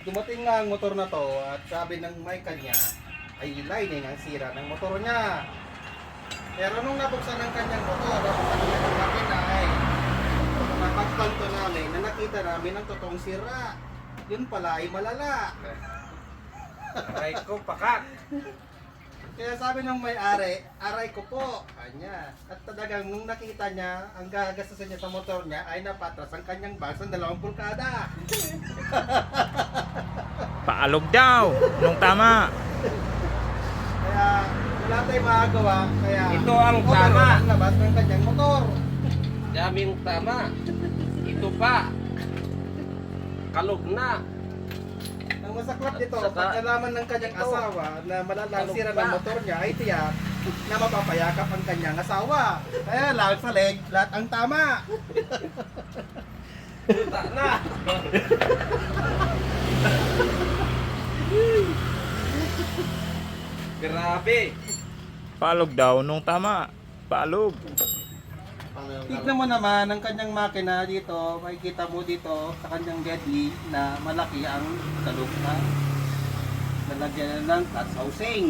dumating nga ang motor na to at sabi ng may kanya ay lining ang sira ng motor niya. Pero nung nabuksan ng kanyang motor, nabuksan ng kanyang makina ay napagtanto namin na nakita namin ang totoong sira. Yun pala ay malala. Aray ko, pakat. Kaya sabi ng may-ari, aray ko po, kanya. At talagang nung nakita niya, ang gagastusin niya sa motor niya ay napatras ang kanyang bus ng 2 pulkada. Paalog daw nung tama. Kaya wala tayong magagawa. Kaya Ito ang overall tama. ang labas ng kanyang motor. Daming tama. Ito pa. Kalog na. Ang masaklap dito, Saka- pagkalaman ng kanyang ito, asawa na malalang sira pa. ng motor niya ay tiyak na mapapayakap ang kanyang asawa. Kaya lahat sa leg, lahat ang tama. Puta na. Grabe. Paalog daw nung tama. Paalog. Tignan mo naman ang kanyang makina dito, makikita mo dito sa kanyang deadly na malaki ang talog na lalagyan ng clutch housing.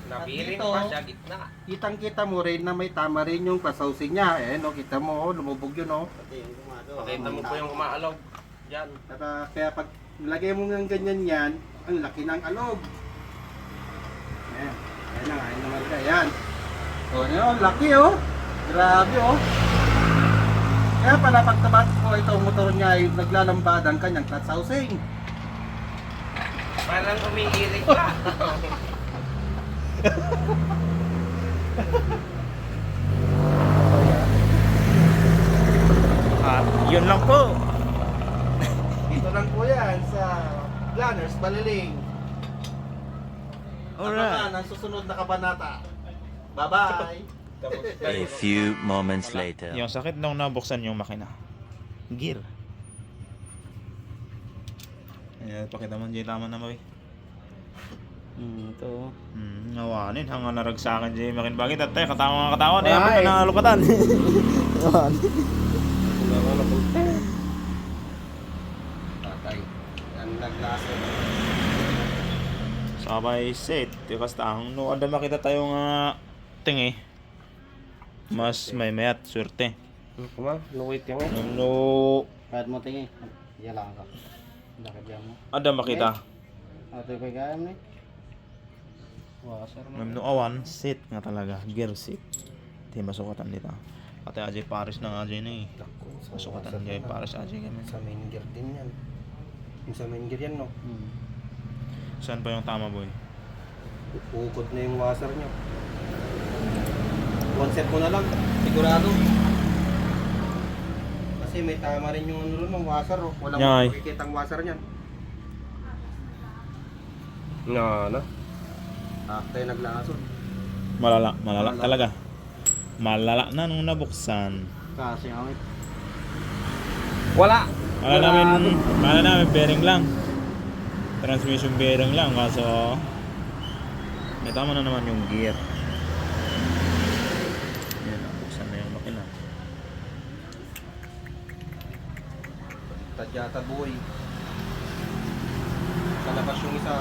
Nabiring At dito, pa siya gitna. Kitang-kita mo rin na may tama rin yung clutch housing niya. Eh, no, kita mo, oh, lumubog yun, oh. Pakita mo po yung umaalog. Yan. Kaya pag lagay mo ng ganyan yan, ang laki ng alog. Ayan. Ayan na, ayan naman ka. Ayan. O, yun, laki, oh. Grabe, oh. Kaya pala pag tabat ko itong motor niya ay naglalambad ang kanyang clutch housing. Parang umiirik pa. At yun lang po. Dito lang po yan sa Planners, Baliling. Alright. Abangan ang susunod na kabanata. Bye-bye. A few moments later. Yung sakit nung nabuksan yung makina. Gear. Ayan, pakita mo dyan tama na mo eh. Ito. Ngawanin, hanga naragsakan dyan makin bagay. Tatay, katawan nga katawan. Eh, apa na lukatan. Tatay. Yan naglaso. Sabay set. Tikas tahong no, ada makita tayo nga tingi. Mas may mayat, swerte. Kuma, luwit yung No, Kahit mo tingin. Yan lang ka. Bakit yan mo? ada makita. Ito yung kagayam ni. Wasar mo. No awan, set nga talaga. Gear set. Di masukatan dito. Pati Ajay Paris na Ajay na eh. Masukatan Ajay Paris Ajay kami. Sa main gear din yan. Yung sa main gear yan, no? Saan pa yung tama boy? Ukod na yung washer nyo. Concept mo na lang. Sigurado. Kasi may tama rin yung ano rin ng washer. Oh. Walang Yay. makikita ang washer niyan. No. Tayo naglason. Malala Malala. talaga. Malala na nung nabuksan. Kasi kami. Wala. Mala namin bearing lang. Transmission bearing lang kaso may tama na naman yung gear. Yan, nabuksan na yung makina. Tadyata boy. Sa labas yung isa.